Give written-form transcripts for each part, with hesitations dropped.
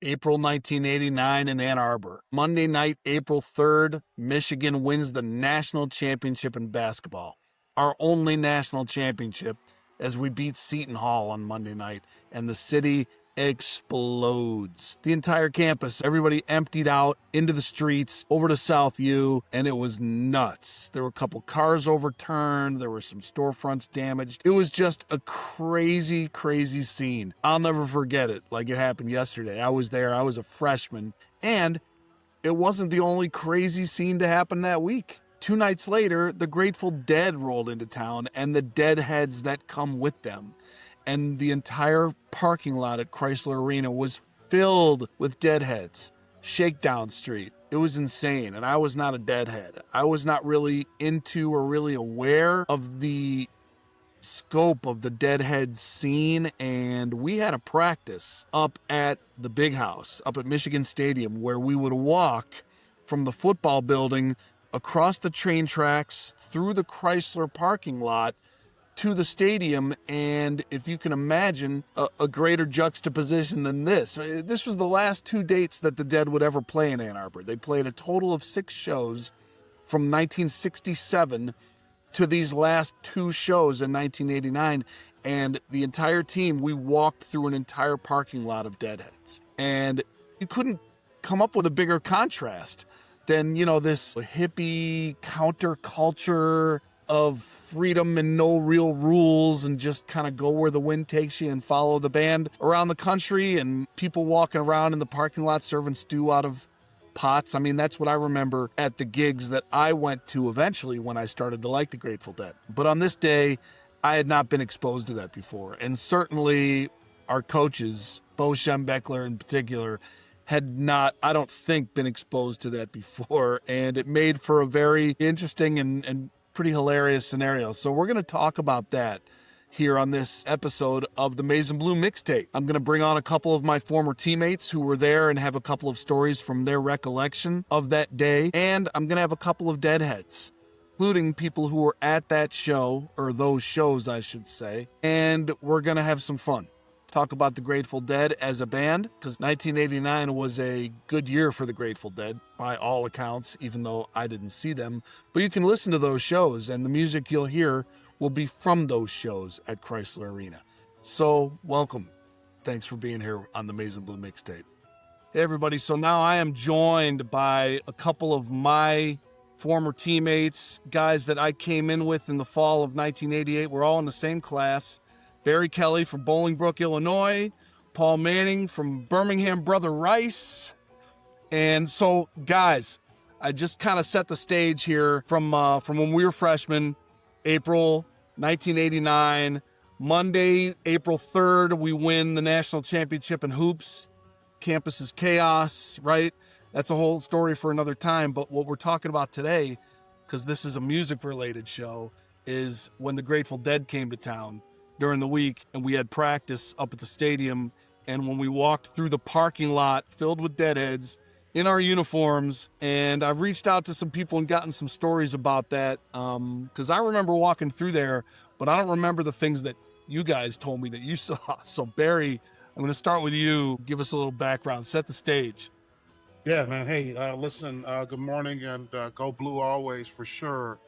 April 1989 in Ann Arbor. Monday night, April 3rd, Michigan wins the national championship in basketball. Our only national championship, as we beat Seton Hall on Monday night, and the city explodes. The entire campus, everybody emptied out into the streets, over to South U, and it was nuts. There were a couple cars overturned, there were some storefronts damaged. It was just a crazy, crazy scene. I'll never forget it like it happened yesterday. I was there, I was a freshman, and it wasn't the only crazy scene to happen that week. 2 nights later, the Grateful Dead rolled into town and the Deadheads that come with them. And the entire parking lot at Crisler Arena was filled with Deadheads. Shakedown Street. It was insane, and I was not a Deadhead. I was not really into or really aware of the scope of the Deadhead scene, and we had a practice up at the big house, up at Michigan Stadium, where we would walk from the football building across the train tracks through the Chrysler parking lot to the stadium. And if you can imagine a greater juxtaposition than this was the last 2 dates that the Dead would ever play in Ann Arbor. They played a total of 6 shows from 1967 to these last 2 shows in 1989. And the entire team, we walked through an entire parking lot of Deadheads. And you couldn't come up with a bigger contrast than, this hippie counterculture of freedom and no real rules and just kind of go where the wind takes you and follow the band around the country, and people walking around in the parking lot serving stew out of pots. I mean, that's what I remember at the gigs that I went to eventually when I started to like the Grateful Dead. But on this day, I had not been exposed to that before. And certainly our coaches, Bo Schembechler in particular, had not, I don't think, been exposed to that before. And it made for a very interesting and pretty hilarious scenario. So we're going to talk about that here on this episode of the Maize and Blue Mixtape. I'm going to bring on a couple of my former teammates who were there and have a couple of stories from their recollection of that day. And I'm going to have a couple of Deadheads, including people who were at that show, or those shows, I should say. And we're going to have some fun. Talk about the Grateful Dead as a band, because 1989 was a good year for the Grateful Dead, by all accounts, even though I didn't see them. But you can listen to those shows, and the music you'll hear will be from those shows at Crisler Arena. So, welcome. Thanks for being here on the Maize and Blue Mixtape. Hey, everybody. So now I am joined by a couple of my former teammates, guys that I came in with in the fall of 1988. We're all in the same class. Barry Kelley from Bolingbrook, Illinois. Paul Manning from Birmingham Brother Rice. And so, guys, I just kind of set the stage here from when we were freshmen, April 1989. Monday, April 3rd, we win the national championship in hoops. Campus is chaos, right? That's a whole story for another time. But what we're talking about today, because this is a music-related show, is when the Grateful Dead came to town during the week, and we had practice up at the stadium, and when we walked through the parking lot filled with Deadheads in our uniforms. And I've reached out to some people and gotten some stories about that, because I remember walking through there, but I don't remember the things that you guys told me that you saw. So Barry, I'm going to start with you. Give us a little background, set the stage. Yeah, man. Hey, listen, good morning, and go Blue always, for sure.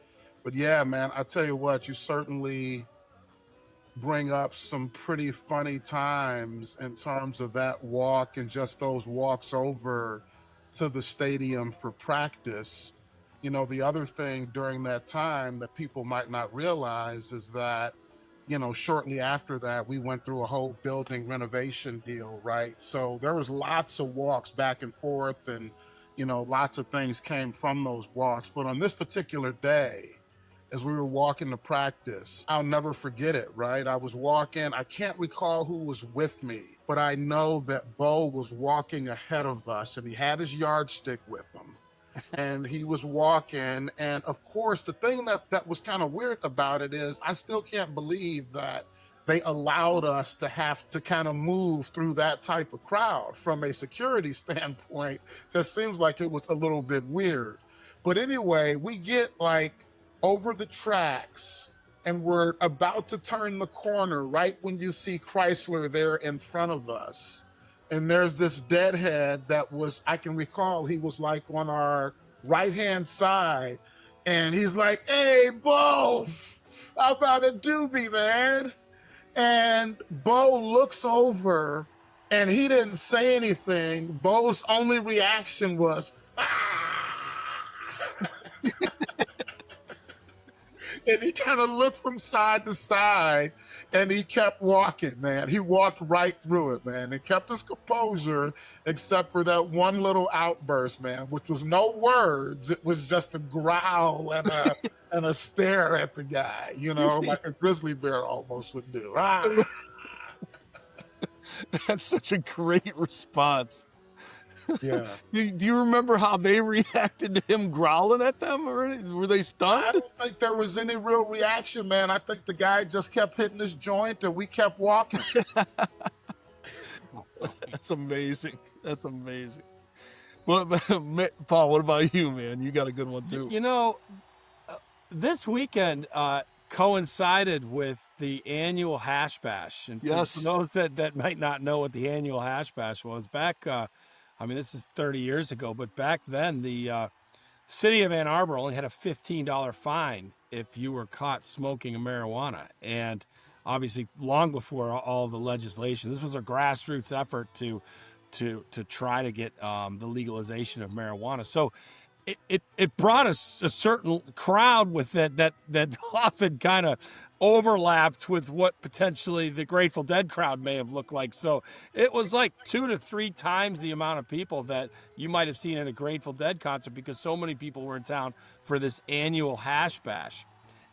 But yeah, man, I tell you what, you certainly bring up some pretty funny times in terms of that walk and just those walks over to the stadium for practice. The other thing during that time that people might not realize is that, shortly after that, we went through a whole building renovation deal, right? So there was lots of walks back and forth, and, lots of things came from those walks. But on this particular day, as we were walking to practice, I'll never forget it, right? I was walking, I can't recall who was with me, but I know that Bo was walking ahead of us, and he had his yardstick with him. And he was walking, and of course, the thing that was kind of weird about it is I still can't believe that they allowed us to have to kind of move through that type of crowd from a security standpoint. Just seems like it was a little bit weird. But anyway, we get over the tracks, and we're about to turn the corner right when you see Chrysler there in front of us. And there's this Deadhead that was, I can recall, he was like on our right-hand side. And he's like, hey, Bo, how about a doobie, man? And Bo looks over and he didn't say anything. Bo's only reaction was, ah! And he kind of looked from side to side and he kept walking, man. He walked right through it, man, and kept his composure except for that one little outburst, man, which was no words. It was just a growl and a stare at the guy, you know, like a grizzly bear almost would do. Ah! That's such a great response. Yeah. Do you remember how they reacted to him growling at them? Or were they I stunned? don't think there was any real reaction, man. I think the guy just kept hitting his joint and we kept walking. That's amazing. That's amazing. Well, Paul, what about you, man? You got a good one too. You know, this weekend coincided with the annual Hash Bash. And for those that might not know what the annual Hash Bash was, back, I mean, this is 30 years ago, but back then the city of Ann Arbor only had a $15 fine if you were caught smoking a marijuana. And obviously long before all the legislation, this was a grassroots effort to try to get the legalization of marijuana. So it brought us a certain crowd with it that often kind of overlapped with what potentially the Grateful Dead crowd may have looked like. So it was like 2 to 3 times the amount of people that you might have seen at a Grateful Dead concert because so many people were in town for this annual Hash Bash.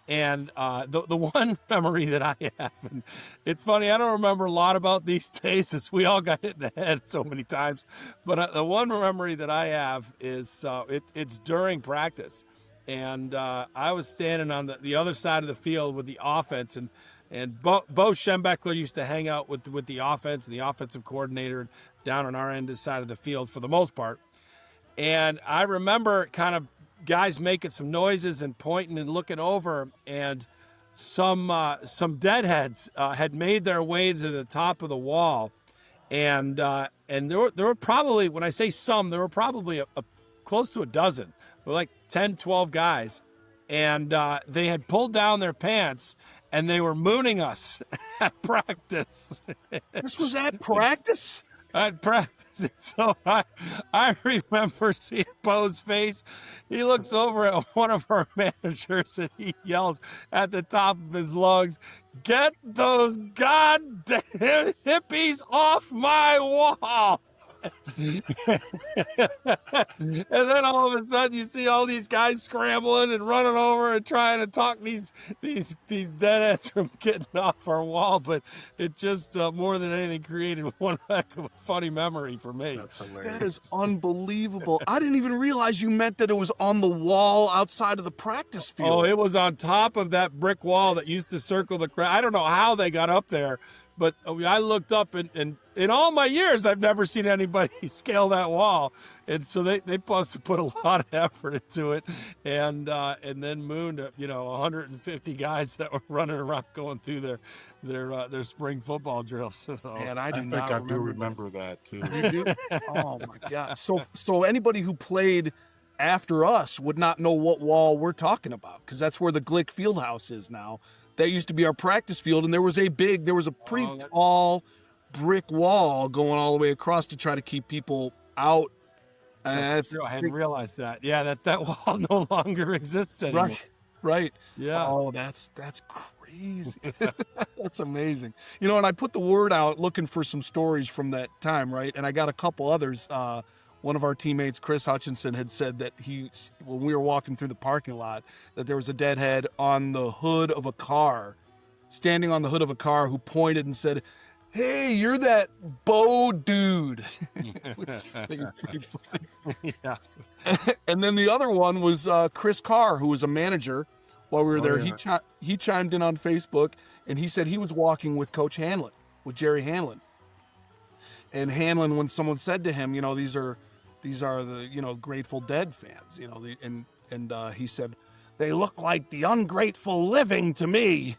And the one memory that I have, and it's funny, I don't remember a lot about these days as we all got hit in the head so many times, but the one memory that I have is it's during practice. And I was standing on the other side of the field with the offense, and Bo Schembechler used to hang out with the offense and the offensive coordinator down on our end side of the field for the most part. And I remember kind of guys making some noises and pointing and looking over, and some Deadheads had made their way to the top of the wall, and there were probably, when I say some, there were probably a close to a dozen. There were like 10, 12 guys, and they had pulled down their pants and they were mooning us at practice. This was at practice? At practice. So I remember seeing Bo's face. He looks over at one of our managers and he yells at the top of his lungs, "Get those goddamn hippies off my wall!" And then all of a sudden you see all these guys scrambling and running over and trying to talk these deadheads from getting off our wall. But it just more than anything created one heck of a funny memory for me. That's hilarious. That is unbelievable. I didn't even realize you meant that it was on the wall outside of the practice field. Oh, it was on top of that brick wall that used to circle the crowd. I don't know how they got up there, but I looked up and in all my years, I've never seen anybody scale that wall. And so they must have put a lot of effort into it, and then mooned 150 guys that were running around going through their spring football drills. So, and I think I do remember that too. You do? Oh my God! So anybody who played after us would not know what wall we're talking about, because that's where the Glick Fieldhouse is now. That used to be our practice field, and there was a pretty tall brick wall going all the way across to try to keep people out. I hadn't realized that. Yeah, that wall no longer exists anymore. Right. Yeah. Oh, that's crazy. That's amazing. And I put the word out looking for some stories from that time, right? And I got a couple others. One of our teammates, Chris Hutchinson, had said that when we were walking through the parking lot, that there was a Deadhead on the hood of a car, standing on the hood of a car, who pointed and said, "Hey, you're that Bo dude." Yeah. And then the other one was Chris Carr, who was a manager while we were there. Yeah. He chimed in on Facebook, and he said he was walking with Coach Hanlon, with Jerry Hanlon. And Hanlon, when someone said to him, these are the Grateful Dead fans, and he said They look like the ungrateful living to me.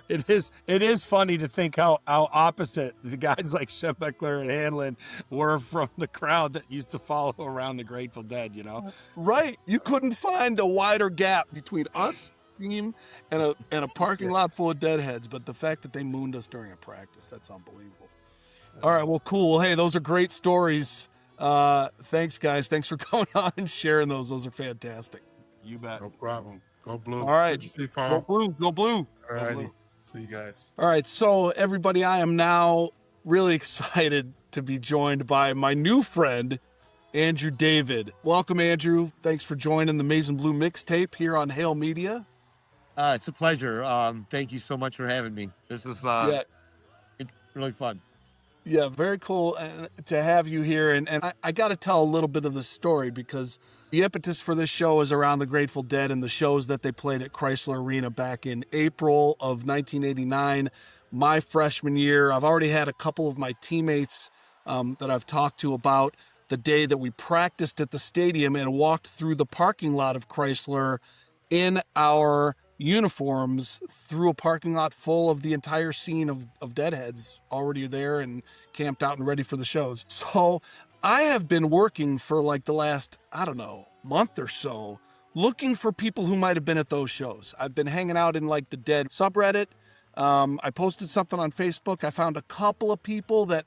It is funny to think how opposite the guys like Schembechler and Hanlon were from the crowd that used to follow around the Grateful Dead, you know? Right. You couldn't find a wider gap between us team and a parking lot full of Deadheads, but the fact that they mooned us during a practice, that's unbelievable. All right, well, cool. Well, hey, those are great stories. Thanks, guys. Thanks for coming on and sharing those. Those are fantastic. You bet. No problem. Go Blue. All right. Good to see you, Paul. Go Blue. Go Blue. All righty. See you guys. All right, so everybody, I am now really excited to be joined by my new friend, Andrew David. Welcome, Andrew. Thanks for joining the Maize and Blue Mixtape here on Hail Media. It's a pleasure. Thank you so much for having me. This is it's really fun. Yeah, very cool to have you here. And I got to tell a little bit of the story because the impetus for this show is around the Grateful Dead and the shows that they played at Crisler Arena back in April of 1989, my freshman year. I've already had a couple of my teammates that I've talked to about the day that we practiced at the stadium and walked through the parking lot of Crisler in our uniforms through a parking lot full of the entire scene of Deadheads already there and camped out and ready for the shows. So I have been working for like the last, I don't know, month or so, looking for people who might have been at those shows. I've been hanging out in like the Dead subreddit. I posted something on Facebook. I found a couple of people that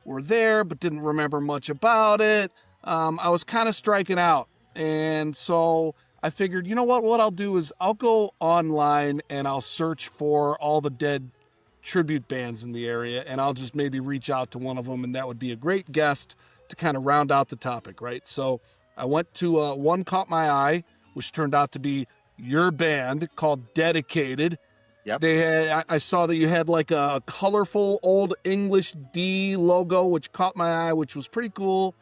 were there but didn't remember much about it. I was kind of striking out. And so I figured, you know what I'll do is I'll go online and I'll search for all the Dead tribute bands in the area, and I'll just maybe reach out to one of them, and that would be a great guest to kind of round out the topic, right? So I went to one caught my eye, which turned out to be your band called Deadicated. Yep. I saw that you had like a colorful old English D logo, which caught my eye, which was pretty cool.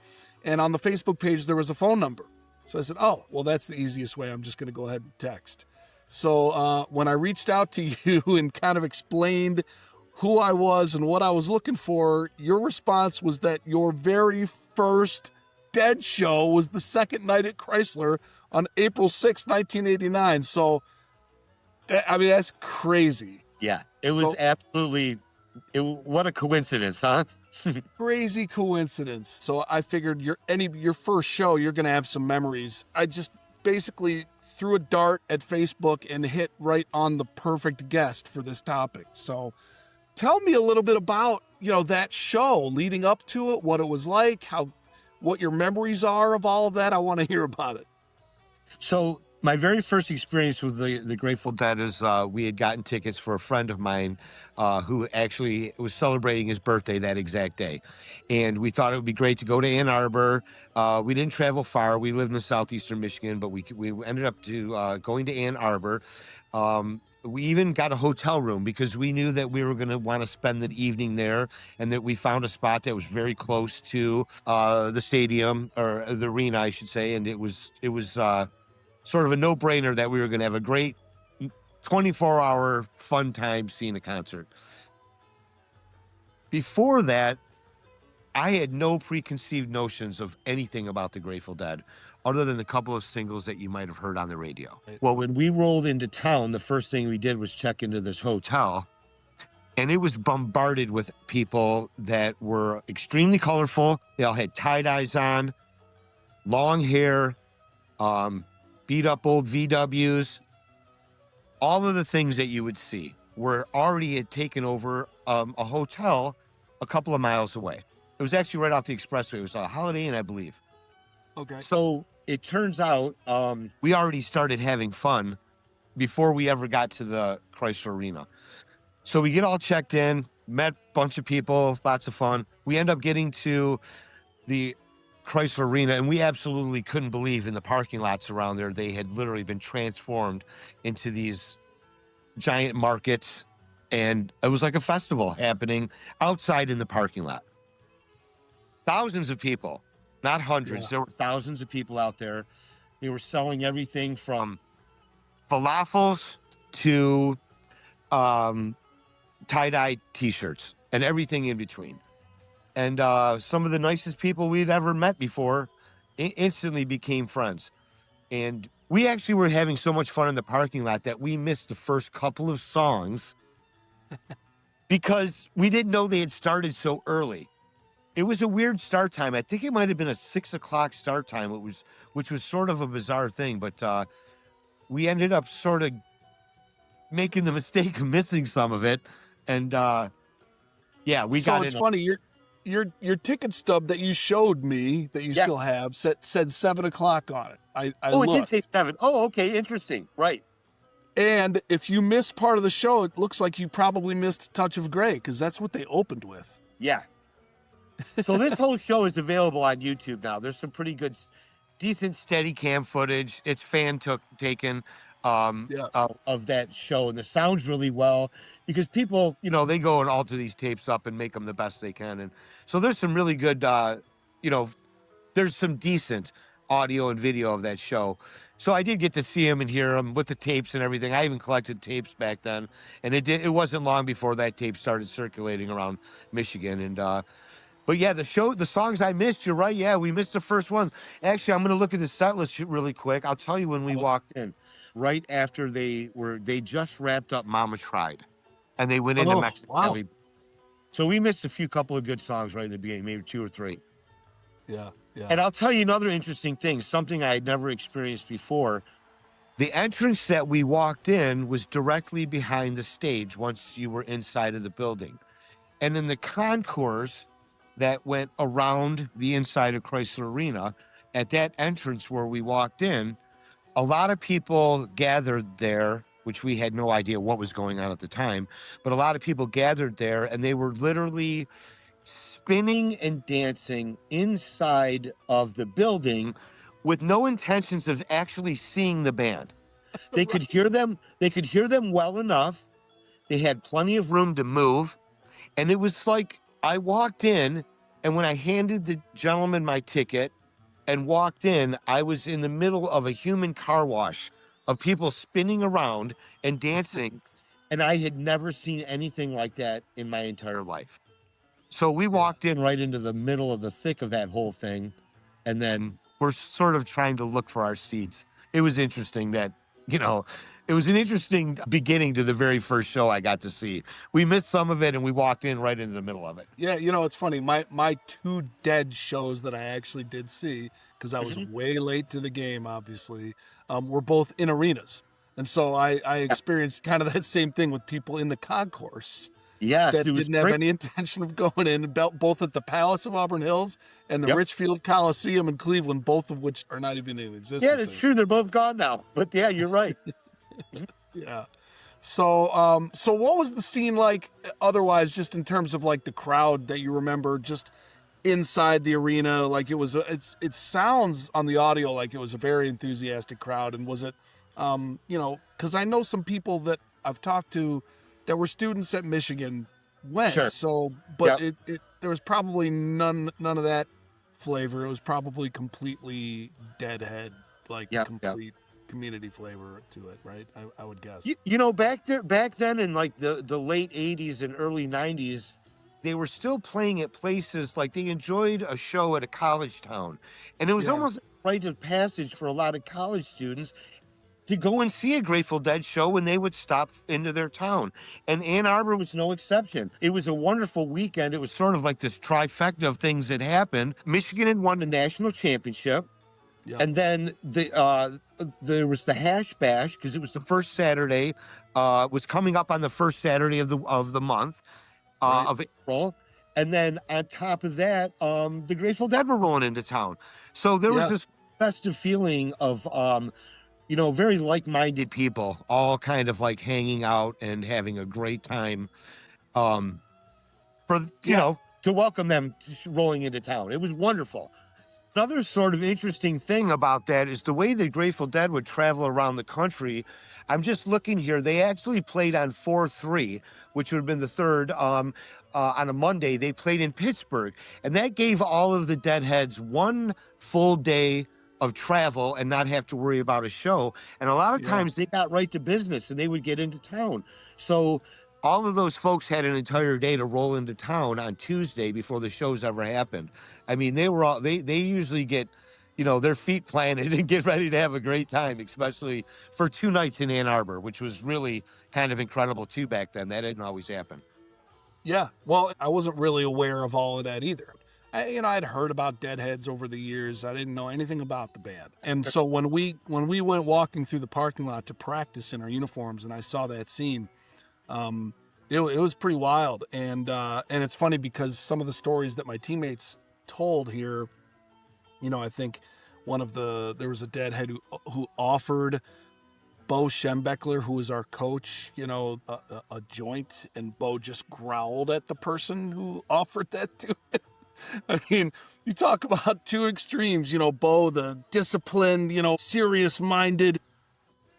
And on the Facebook page, there was a phone number. So I said, oh, well, that's the easiest way. I'm just going to go ahead and text. So when I reached out to you and kind of explained who I was and what I was looking for, your response was that your very first Dead show was the second night at Crisler on April 6, 1989. So, I mean, that's crazy. Yeah, it was absolutely... what a coincidence, huh? Crazy coincidence. So I figured your first show, you're going to have some memories. I just basically threw a dart at Facebook and hit right on the perfect guest for this topic. So tell me a little bit about, that show leading up to it, what it was like, what your memories are of all of that. I want to hear about it. So my very first experience with the Grateful Dead is we had gotten tickets for a friend of mine who actually was celebrating his birthday that exact day. And we thought it would be great to go to Ann Arbor. We didn't travel far. We lived in southeastern Michigan, but we ended up going to Ann Arbor. We even got a hotel room because we knew that we were going to want to spend the evening there, and that we found a spot that was very close to the stadium, or the arena, I should say. And it was sort of a no-brainer that we were going to have a great 24-hour fun time seeing a concert. Before that, I had no preconceived notions of anything about the Grateful Dead, other than a couple of singles that you might have heard on the radio. Well, when we rolled into town, the first thing we did was check into this hotel, and it was bombarded with people that were extremely colorful. They all had tie-dyes on, long hair, beat up old VWs. All of the things that you would see were already had taken over a hotel a couple of miles away. It was actually right off the expressway. It was a Holiday Inn, I believe. Okay. So it turns out we already started having fun before we ever got to the Crisler Arena. So we get all checked in, met a bunch of people, lots of fun. We end up getting to the Crisler Arena, and we absolutely couldn't believe in the parking lots around there. They had literally been transformed into these giant markets, and it was like a festival happening outside in the parking lot. Thousands of people, not hundreds. Yeah. There were thousands of people out there. They were selling everything from falafels to tie-dye t-shirts and everything in between. And some of the nicest people we'd ever met before instantly became friends. And we actually were having so much fun in the parking lot that we missed the first couple of songs because we didn't know they had started so early. It was a weird start time. I think it might have been a 6 o'clock start time. Which was sort of a bizarre thing, but we ended up sort of making the mistake of missing some of it. And yeah, we got in. So it's funny, your ticket stub that you showed me that you still have said 7 o'clock on it. I it looked. did say 7. Oh, okay, interesting. Right. And if you missed part of the show, it looks like you probably missed Touch of Grey, because that's what they opened with. Yeah. So this whole show is available on YouTube now. There's some pretty good, decent steady cam footage. It's taken of that show, and the sounds really well because people, they go and alter these tapes up and make them the best they can. And so there's some really good, there's some decent audio and video of that show. So I did get to see him and hear him with the tapes and everything. I even collected tapes back then, and it wasn't long before that tape started circulating around Michigan. And but yeah, the songs I missed, you're right. Yeah, we missed the first one. Actually, I'm going to look at the set list really quick. I'll tell you when we walked in, right after they just wrapped up Mama Tried, and they went into Mexico. Wow. So we missed a couple of good songs right in the beginning, maybe 2 or 3. Yeah. And I'll tell you another interesting thing, something I had never experienced before. The entrance that we walked in was directly behind the stage once you were inside of the building. And in the concourse that went around the inside of Crisler Arena, at that entrance where we walked in, a lot of people gathered there, which we had no idea what was going on at the time, but a lot of people gathered there, and they were literally spinning and dancing inside of the building with no intentions of actually seeing the band. They could hear them. They could hear them well enough. They had plenty of room to move. And it was like I walked in, and when I handed the gentleman my ticket and walked in, I was in the middle of a human car wash of people spinning around and dancing. And I had never seen anything like that in my entire life. So we walked in right into the middle of the thick of that whole thing. And then we're sort of trying to look for our seats. It was interesting that, it was an interesting beginning to the very first show I got to see. We missed some of it, and we walked in right into the middle of it. Yeah, it's funny. My 2 Dead shows that I actually did see, because I was way late to the game, obviously, were both in arenas. And so I experienced kind of that same thing with people in the concourse. Yes, that didn't have any intention of going in, both at the Palace of Auburn Hills and the Richfield Coliseum in Cleveland, both of which are not even in existence. Yeah, that's true. They're both gone now. But yeah, you're right. Yeah. So what was the scene like otherwise, just in terms of like the crowd that you remember just inside the arena? Like it sounds on the audio like it was a very enthusiastic crowd. And was it, because I know some people that I've talked to that were students at Michigan went. Sure. So, but there was probably none of that flavor. It was probably completely Deadhead, like complete community flavor to it, right? I would guess. Back then in like the late 80s and early 90s, they were still playing at places like they enjoyed a show at a college town. And it was almost a rite of passage for a lot of college students to go and see a Grateful Dead show when they would stop into their town. And Ann Arbor was no exception. It was a wonderful weekend. It was sort of like this trifecta of things that happened. Michigan had won the national championship. Yep. And then there was the Hash Bash, because it was the first Saturday, was coming up on the first Saturday of the month of April. And then on top of that, the Grateful Dead were rolling into town. So there was this festive feeling of, very like-minded people, all kind of like hanging out and having a great time to welcome them rolling into town. It was wonderful. Another sort of interesting thing about that is the way the Grateful Dead would travel around the country. I'm just looking here. They actually played on 4/3, which would have been the third on a Monday. They played in Pittsburgh, and that gave all of the Deadheads one full day of travel and not have to worry about a show. And a lot of times they got right to business and they would get into town. So all of those folks had an entire day to roll into town on Tuesday before the shows ever happened. I mean, they usually get, their feet planted and get ready to have a great time, especially for 2 nights in Ann Arbor, which was really kind of incredible too back then. That didn't always happen. Yeah, well, I wasn't really aware of all of that either. I'd heard about Deadheads over the years. I didn't know anything about the band. And so when we went walking through the parking lot to practice in our uniforms, and I saw that scene, it was pretty wild. And it's funny because some of the stories that my teammates told here, I think there was a Deadhead who offered Bo Schembechler, who was our coach, a joint, and Bo just growled at the person who offered that to him. I mean, you talk about two extremes, Bo, the disciplined, serious-minded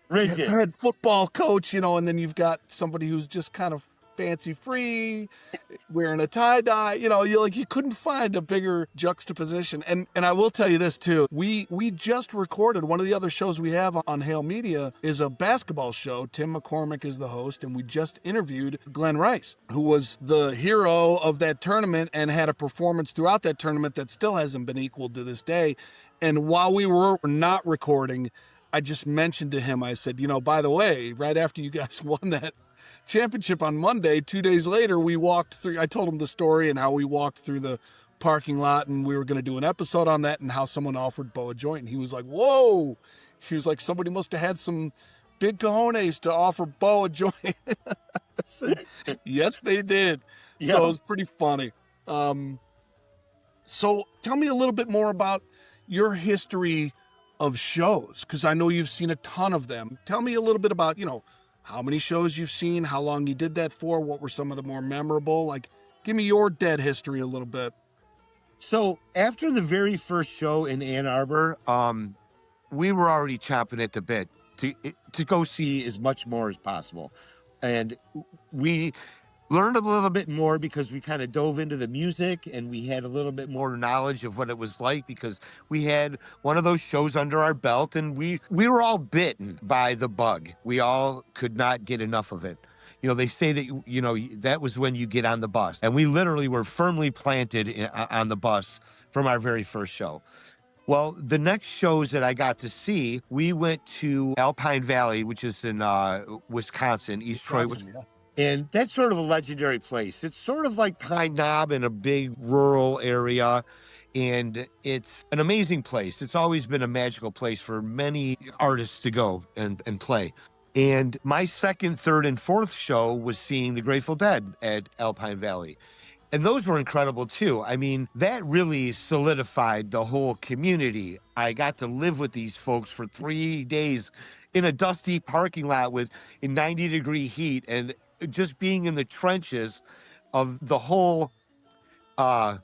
head football coach, and then you've got somebody who's just kind of fancy-free, wearing a tie-dye, you couldn't find a bigger juxtaposition. And I will tell you this too, we just recorded one of the other shows we have on Hail Media is a basketball show. Tim McCormick is the host, and we just interviewed Glenn Rice, who was the hero of that tournament and had a performance throughout that tournament that still hasn't been equaled to this day. And while we were not recording, I just mentioned to him, I said, by the way, right after you guys won that championship on Monday, 2 days later, I told him the story and how we walked through the parking lot, and we were going to do an episode on that, and how someone offered Bo a joint. And he was like, whoa. He was like, somebody must have had some big cojones to offer Bo a joint. I said, yes, they did. Yeah. So it was pretty funny. So tell me a little bit more about your history of shows, because I know you've seen a ton of them. Tell me a little bit about, how many shows you've seen, how long you did that for, what were some of the more memorable? Give me your Dead history a little bit. So after the very first show in Ann Arbor, we were already chomping at the bit to go see as much more as possible. And we learned a little bit more because we kind of dove into the music, and we had a little bit more knowledge of what it was like because we had one of those shows under our belt, and we were all bitten by the bug. We all could not get enough of it. They say that, that was when you get on the bus, and we literally were firmly planted on the bus from our very first show. Well, the next shows that I got to see, we went to Alpine Valley, which is in Wisconsin, East Troy, Wisconsin. Yeah. And that's sort of a legendary place. It's sort of like Pine Knob in a big rural area. And it's an amazing place. It's always been a magical place for many artists to go and play. And my second, third, and fourth show was seeing the Grateful Dead at Alpine Valley. And those were incredible too. I mean, that really solidified the whole community. I got to live with these folks for 3 days in a dusty parking lot in 90-degree heat, and just being in the trenches of the whole,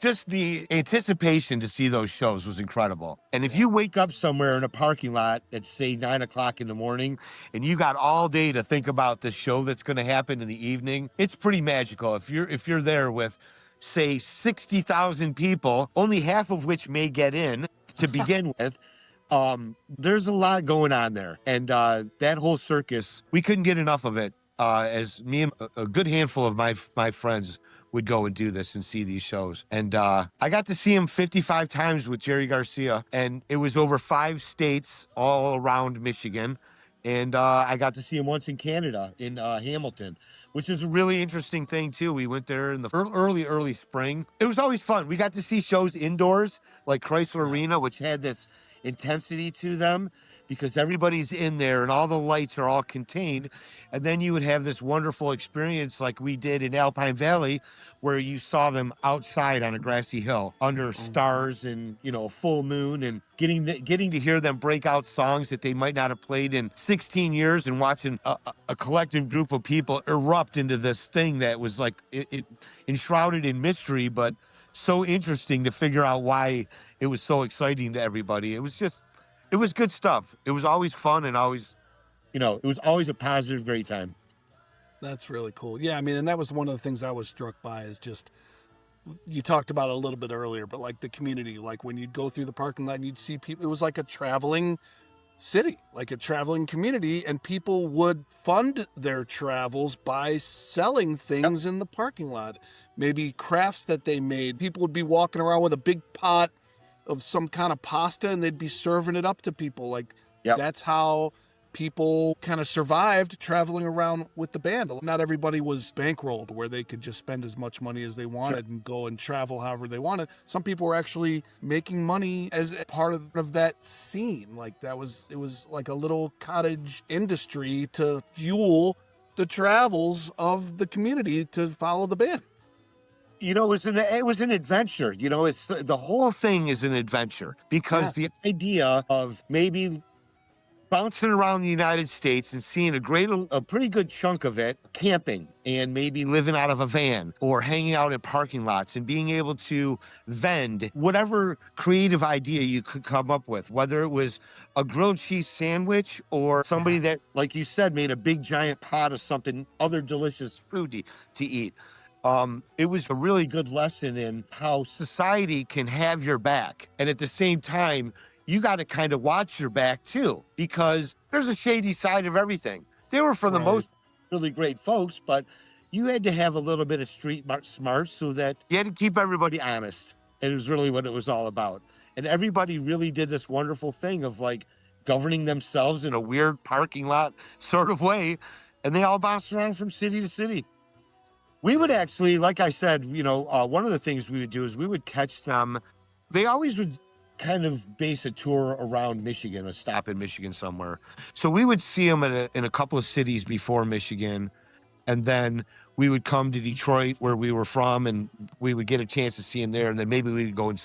just the anticipation to see those shows was incredible. And if you wake up somewhere in a parking lot at, say, 9 o'clock in the morning, and you got all day to think about the show that's going to happen in the evening, it's pretty magical. If you're there with, say, 60,000 people, only half of which may get in to begin with, there's a lot going on there. And that whole circus, we couldn't get enough of it. As me and a good handful of my friends would go and do this and see these shows. And I got to see him 55 times with Jerry Garcia, and it was over 5 states all around Michigan. And I got to see him once in Canada, in Hamilton, which is a really interesting thing, too. We went there in the early spring. It was always fun. We got to see shows indoors, like Crisler Arena, which had this intensity to them because everybody's in there and all the lights are all contained. And then you would have this wonderful experience like we did in Alpine Valley, where you saw them outside on a grassy hill under stars and, a full moon, and getting to hear them break out songs that they might not have played in 16 years, and watching a collective group of people erupt into this thing that was like it enshrouded in mystery, but so interesting to figure out why it was so exciting to everybody. It was good stuff. It was always fun, and always, it was always a positive, great time. That's really cool. Yeah, I mean, and that was one of the things I was struck by is just, you talked about it a little bit earlier, but like the community, like when you'd go through the parking lot and you'd see people, it was like a traveling city, like a traveling community, and people would fund their travels by selling things in the parking lot. Maybe crafts that they made. People would be walking around with a big pot of some kind of pasta, and they'd be serving it up to people. Like, Yep. that's how people kind of survived traveling around with the band. Not everybody was bankrolled where they could just spend as much money as they wanted and go and travel however they wanted. Some people were actually making money as a part of that scene. Like, it was like a little cottage industry to fuel the travels of the community to follow the band. You know, it was an adventure. You know, it's the whole thing is an adventure, because the idea of maybe bouncing around the United States and seeing a pretty good chunk of it camping, and maybe living out of a van or hanging out in parking lots and being able to vend whatever creative idea you could come up with, whether it was a grilled cheese sandwich or somebody that, like you said, made a big giant pot of something, other delicious food to eat. It was a really good lesson in how society can have your back. And at the same time, you got to kind of watch your back too, because there's a shady side of everything. They were, for the most, really great folks, but you had to have a little bit of street smarts so that you had to keep everybody honest. And it was really what it was all about. And everybody really did this wonderful thing of like governing themselves in a weird parking lot sort of way. And they all bounced around from city to city. We would actually, like I said, you know, one of the things we would do is we would catch them. They always would kind of base a tour around Michigan, a stop in Michigan somewhere. So we would see them in a couple of cities before Michigan. And then we would come to Detroit, where we were from, and we would get a chance to see them there. And then maybe we'd go and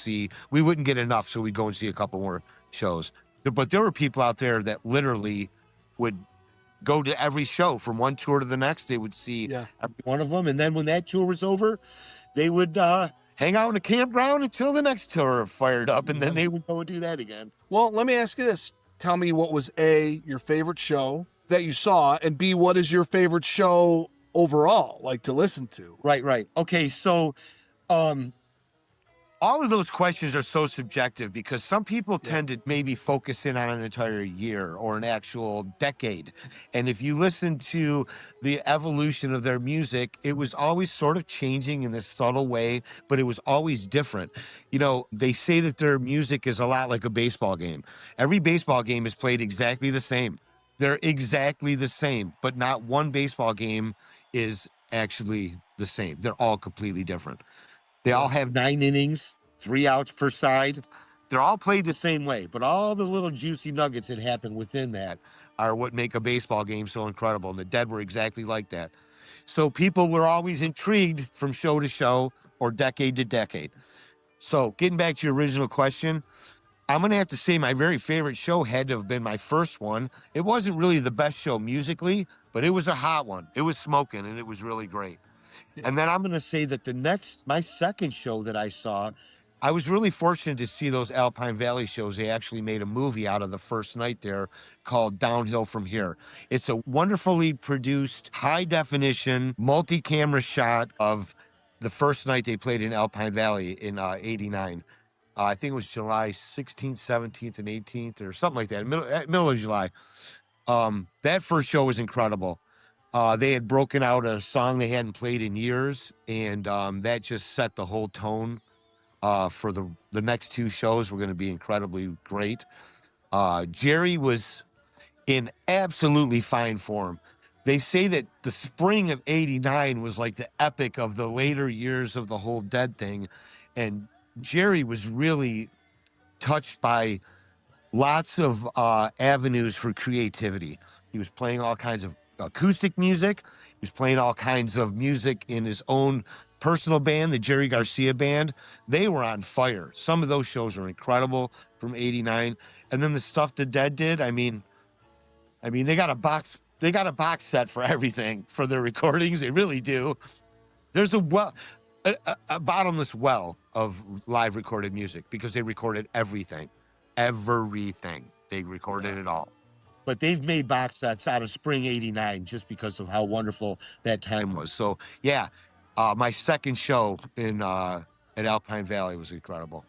we wouldn't get enough, so we'd go and see a couple more shows. But there were people out there that literally would go to every show from one tour to the next. They would see every one of them. And then when that tour was over, they would hang out in a campground until the next tour fired up, and then they would go and do that again. Well, let me ask you this. Tell me, what was A, your favorite show that you saw, and B, what is your favorite show overall, like, to listen to? Right. Okay, so all of those questions are so subjective, because some people tend to maybe focus in on an entire year or an actual decade. And if you listen to the evolution of their music, it was always sort of changing in this subtle way, but it was always different. You know, they say that their music is a lot like a baseball game. Every baseball game is played exactly the same. They're exactly the same, but not one baseball game is actually the same. They're all completely different. They all have 9 innings, 3 outs per side. They're all played the same way, but all the little juicy nuggets that happen within that are what make a baseball game so incredible. And the Dead were exactly like that. So people were always intrigued from show to show or decade to decade. So getting back to your original question, I'm going to have to say my very favorite show had to have been my first one. It wasn't really the best show musically, but it was a hot one. It was smoking, and it was really great. And then I'm going to say that my second show that I saw, I was really fortunate to see those Alpine Valley shows. They actually made a movie out of the first night there called Downhill From Here. It's a wonderfully produced, high-definition, multi-camera shot of the first night they played in Alpine Valley in '89. I think it was July 16th, 17th, and 18th, or something like that, middle of July. That first show was incredible. They had broken out a song they hadn't played in years, and that just set the whole tone for the next 2 shows. Were going to be incredibly great. Jerry was in absolutely fine form. They say that the spring of '89 was like the epic of the later years of the whole Dead thing, and Jerry was really touched by lots of avenues for creativity. He was playing all kinds of acoustic music. He was playing all kinds of music in his own personal band, the Jerry Garcia band. They were on fire. Some of those shows are incredible from '89. And then the stuff the Dead did, I mean, they got a box set for everything for their recordings. They really do. There's a bottomless well of live recorded music, because they recorded everything. They recorded it all. But they've made box sets out of spring '89 just because of how wonderful that time was. So yeah, my second show at Alpine Valley was incredible.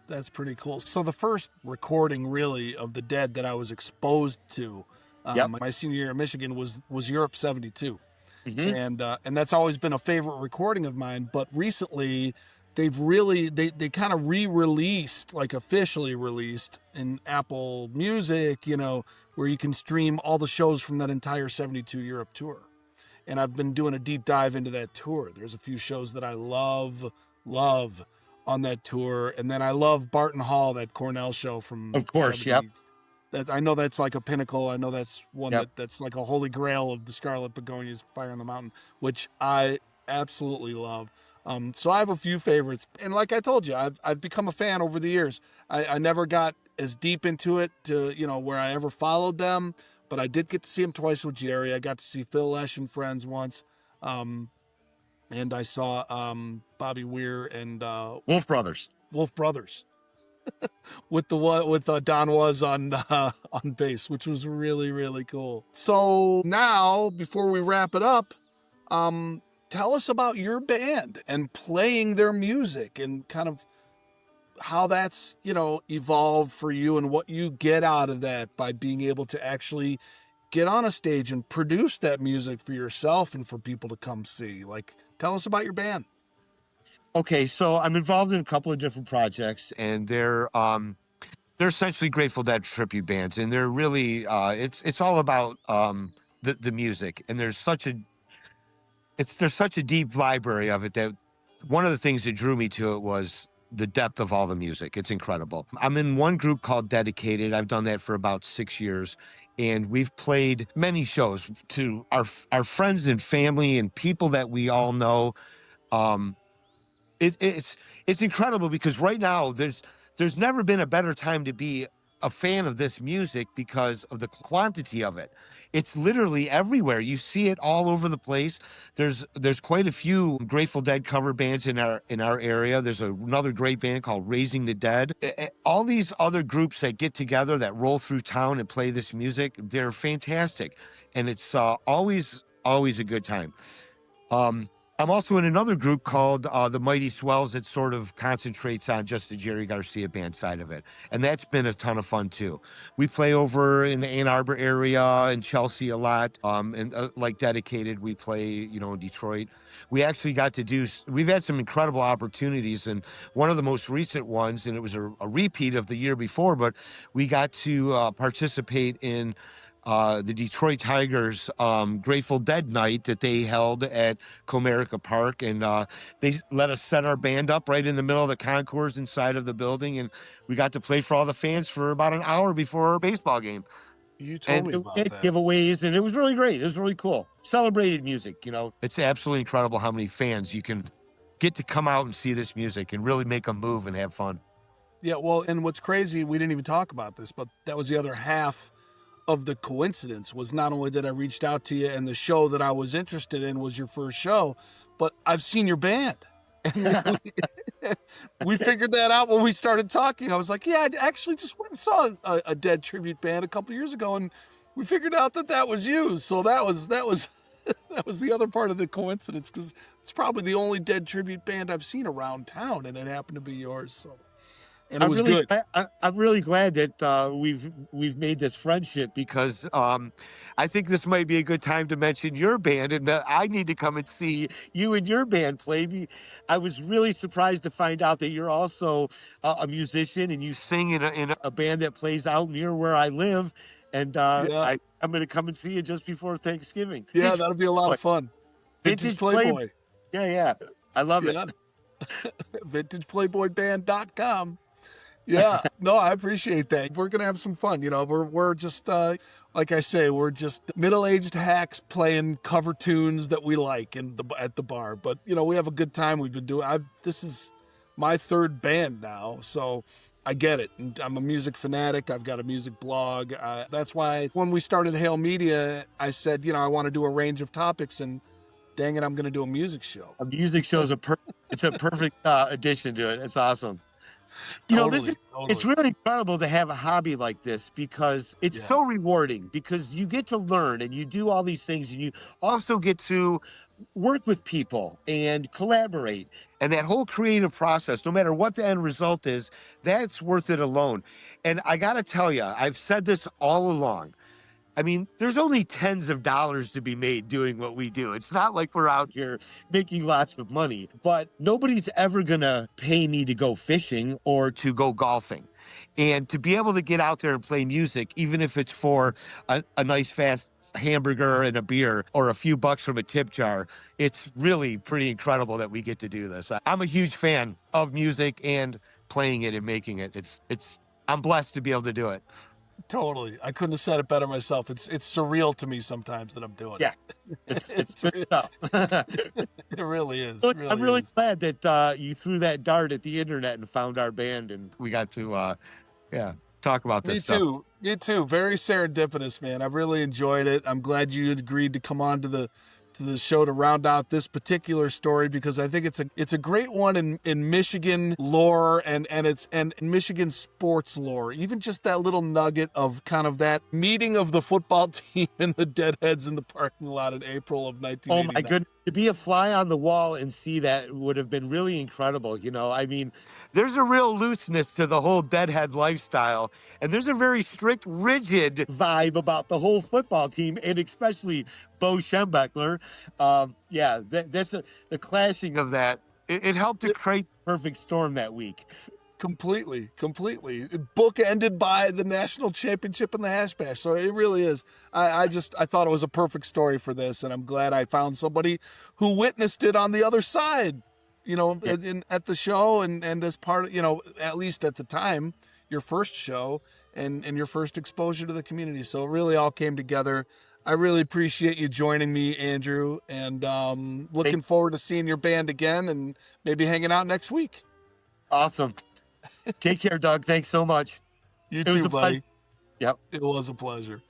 That's pretty cool. So the first recording really of the Dead that I was exposed to my senior year in Michigan was Europe '72. And that's always been a favorite recording of mine. But recently, they've really they kind of re-released, like officially released in Apple Music, where you can stream all the shows from that entire 72 Europe tour. And I've been doing a deep dive into that tour. There's a few shows that I love on that tour. And then I love Barton Hall, that Cornell show from Of course, 70. yep. That I know that's like a pinnacle. I know that's one Yep. that's like a holy grail of the Scarlet Begonias, Fire on the Mountain, which I absolutely love. So I have a few favorites, and like I told you, I've become a fan over the years. I never got as deep into it to where I ever followed them, but I did get to see them twice with Jerry. I got to see Phil Lesh and Friends once, and I saw Bobby Weir and Wolf Brothers. with Don Was on bass, which was really, really cool. So now, before we wrap it up, tell us about your band and playing their music and kind of how that's evolved for you and what you get out of that by being able to actually get on a stage and produce that music for yourself and for people to come see. Like, tell us about your band. Okay, so I'm involved in a couple of different projects, and they're essentially Grateful Dead tribute bands, and they're really it's all about the music, and there's such a deep library of it that one of the things that drew me to it was the depth of all the music. It's incredible. I'm in one group called Deadicated. I've done that for about 6 years, and we've played many shows to our friends and family and people that we all know. It's incredible because right now there's never been a better time to be a fan of this music because of the quantity of it. It's literally everywhere. You see it all over the place. There's quite a few Grateful Dead cover bands in our area. There's another great band called Raising the Dead. All these other groups that get together that roll through town and play this music, they're fantastic, and it's always a good time. I'm also in another group called the Mighty Swells that sort of concentrates on just the Jerry Garcia band side of it. And that's been a ton of fun too. We play over in the Ann Arbor area and Chelsea a lot. And like Deadicated, we play, in Detroit. We actually we've had some incredible opportunities. And one of the most recent ones, and it was a repeat of the year before, but we got to participate in the Detroit Tigers Grateful Dead night that they held at Comerica Park, and they let us set our band up right in the middle of the concourse inside of the building, and we got to play for all the fans for about an hour before our baseball game. You told me about that. Giveaways, and it was really great. It was really cool. Celebrated music, It's absolutely incredible how many fans you can get to come out and see this music and really make them move and have fun. Yeah, well, and what's crazy, we didn't even talk about this, but that was the other half of the coincidence, was not only that I reached out to you and the show that I was interested in was your first show, but I've seen your band. We figured that out when we started talking. I was like, yeah, I actually just went and saw a Dead tribute band a couple years ago, and we figured out that was you. So that was that was the other part of the coincidence, because it's probably the only Dead tribute band I've seen around town, and it happened to be yours. So. And it was good. I'm really glad that we've made this friendship, because I think this might be a good time to mention your band, and I need to come and see you and your band play. I was really surprised to find out that you're also a musician and you sing in a band that plays out near where I live. And I'm going to come and see you just before Thanksgiving. Yeah, that'll be a lot of fun. Vintage Playboy. Yeah. I love it. VintagePlayboyBand.com. Yeah, no, I appreciate that. We're going to have some fun. We're just, like I say, we're just middle-aged hacks playing cover tunes that we like at the bar. But, we have a good time. We've been doing, this is my third band now, so I get it. And I'm a music fanatic. I've got a music blog. That's why when we started Hail Media, I said, I want to do a range of topics, and dang it, I'm going to do a music show. A music show is it's a perfect addition to it. It's awesome. Totally. It's really incredible to have a hobby like this, because it's so rewarding, because you get to learn and you do all these things, and you also get to work with people and collaborate. And that whole creative process, no matter what the end result is, that's worth it alone. And I got to tell you, I've said this all along. I mean, there's only tens of dollars to be made doing what we do. It's not like we're out here making lots of money, but nobody's ever going to pay me to go fishing or to go golfing. And to be able to get out there and play music, even if it's for a nice fast hamburger and a beer or a few bucks from a tip jar, it's really pretty incredible that we get to do this. I'm a huge fan of music and playing it and making it. I'm blessed to be able to do it. Totally. I couldn't have said it better myself. It's surreal to me sometimes that I'm doing it. Yeah. It's good stuff. It really is. Look, I'm really glad that you threw that dart at the internet and found our band and we got to talk about this stuff. Me too. Very serendipitous, man. I've really enjoyed it. I'm glad you agreed to come on to the show to round out this particular story, because I think it's a great one in Michigan lore and Michigan sports lore. Even just that little nugget of kind of that meeting of the football team and the Deadheads in the parking lot in April of 1989. Oh my goodness. To be a fly on the wall and see that would have been really incredible. You know, I mean, there's a real looseness to the whole Deadhead lifestyle, and there's a very strict, rigid vibe about the whole football team, and especially Bo Schembechler. That's the clashing of that. It helped to create the perfect storm that week. Completely. Book ended by the national championship and the hash bash. So it really is. I thought it was a perfect story for this, and I'm glad I found somebody who witnessed it on the other side, at the show and as part of, at least at the time, your first show and your first exposure to the community. So it really all came together. I really appreciate you joining me, Andrew, and looking forward to seeing your band again and maybe hanging out next week. Awesome. Take care, Doug. Thanks so much. You too, buddy. Yep. It was a pleasure.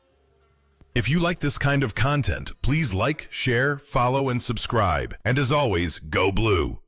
If you like this kind of content, please like, share, follow, and subscribe. And as always, go blue.